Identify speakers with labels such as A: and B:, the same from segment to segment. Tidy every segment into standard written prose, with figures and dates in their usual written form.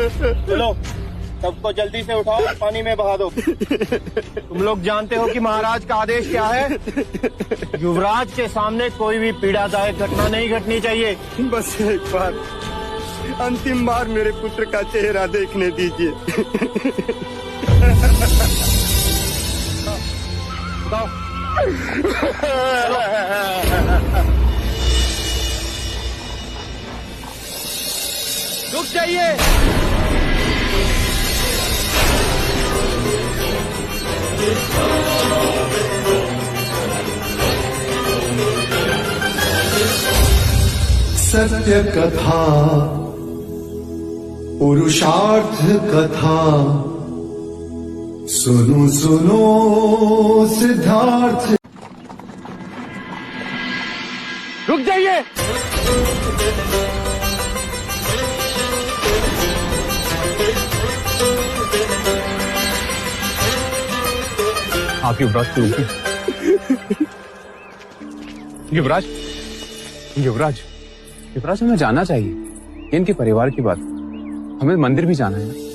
A: चलो सबको जल्दी से उठाओ, पानी में बहा दो। तुम लोग जानते हो कि महाराज का आदेश क्या है? युवराज के सामने कोई भी पीड़ादायक घटना नहीं घटनी चाहिए।
B: बस एक बार, अंतिम बार मेरे पुत्र का चेहरा देखने दीजिए।
A: रुक जाइए।
C: सत्य कथा, पुरुषार्थ कथा, सुनो सुनो सिद्धार्थ।
A: रुक जाइए।
D: आप युवराज को रोकिए। युवराज, युवराज, युवराज, हमें जाना चाहिए। इनके परिवार की बात, हमें मंदिर भी जाना है।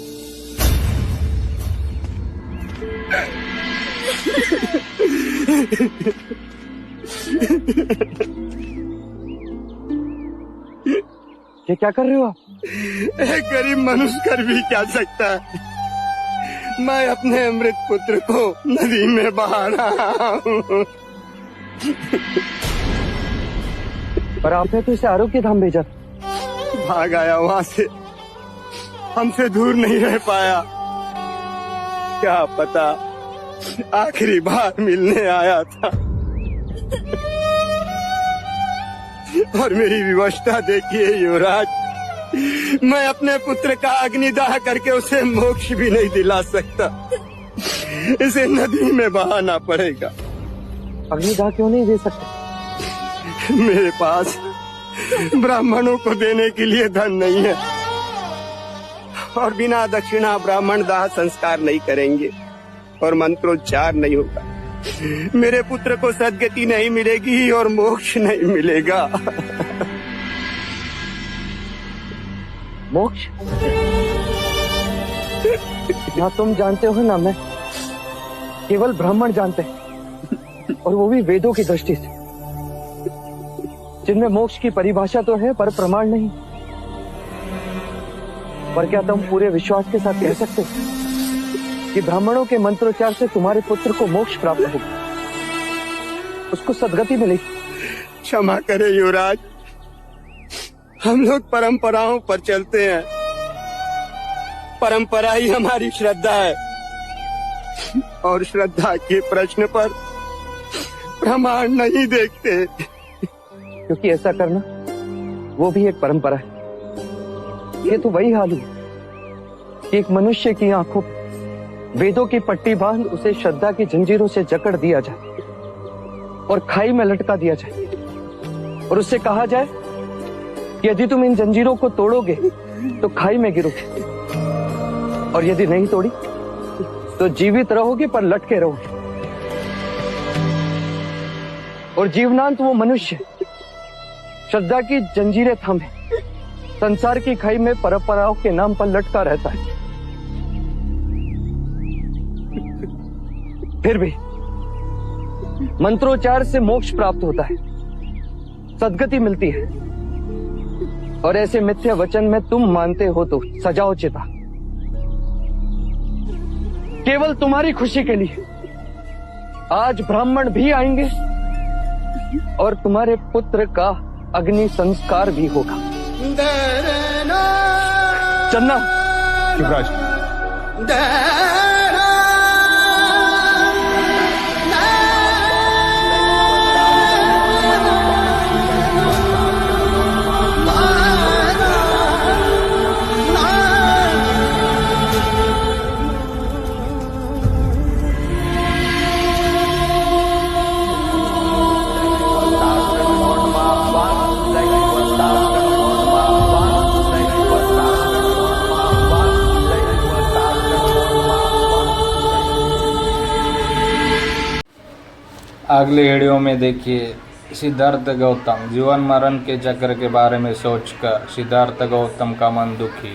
A: ये क्या कर रहे हो आप?
B: एक गरीब मनुष्य कर भी क्या सकता है? मैं अपने अमृत पुत्र को नदी में बहा रहा हूँ।
A: पर आपने तो इसे आरोग्य धाम भेजा।
B: भाग आया वहाँ से, हमसे दूर नहीं रह पाया। क्या पता आखिरी बार मिलने आया था। और मेरी विवशता देखिए युवराज, मैं अपने पुत्र का अग्निदाह करके उसे मोक्ष भी नहीं दिला सकता। इसे नदी में बहाना पड़ेगा।
A: अग्निदाह क्यों नहीं दे सकते?
B: मेरे पास ब्राह्मणों को देने के लिए धन नहीं है, और बिना दक्षिणा ब्राह्मण दाह संस्कार नहीं करेंगे और मंत्रोच्चार नहीं होगा। मेरे पुत्र को सद्गति नहीं मिलेगी और मोक्ष नहीं मिलेगा।
A: मोक्ष? ना तुम जानते हो ना मैं, केवल ब्राह्मण जानते हैं, और वो भी वेदों की दृष्टि से, जिनमें मोक्ष की परिभाषा तो है पर प्रमाण नहीं। पर क्या तुम पूरे विश्वास के साथ कह सकते हो कि ब्राह्मणों के मंत्रोच्चार से तुम्हारे पुत्र को मोक्ष प्राप्त होगा, उसको सद्गति मिलेगी?
B: क्षमा करे युवराज, हम लोग परंपराओं पर चलते हैं। परंपरा ही हमारी श्रद्धा है, और श्रद्धा के प्रश्न पर प्रमाण नहीं देखते।
A: क्योंकि ऐसा करना वो भी एक परंपरा है। ये तो वही हाल हुआ कि एक मनुष्य की आंखों वेदों की पट्टी बांध उसे श्रद्धा की जंजीरों से जकड़ दिया जाए और खाई में लटका दिया जाए, और उससे कहा जाए कि यदि तुम इन जंजीरों को तोड़ोगे तो खाई में गिरोगे, और यदि नहीं तोड़ी तो जीवित रहोगे पर लटके रहोगे। और जीवनांत वो मनुष्य श्रद्धा की जंजीरें थामे संसार की खाई में परंपराओं के नाम पर लटका रहता है। फिर भी मंत्रोच्चार से मोक्ष प्राप्त होता है, सद्गति मिलती है, और ऐसे मिथ्या वचन में तुम मानते हो तो सजाओ चिता। केवल तुम्हारी खुशी के लिए आज ब्राह्मण भी आएंगे और तुम्हारे पुत्र का अग्नि संस्कार भी होगा। चलना
D: युवराज।
E: अगली वीडियो में देखिए सिद्धार्थ गौतम जीवन मरण के चक्र के बारे में सोचकर सिद्धार्थ गौतम का मन दुखी।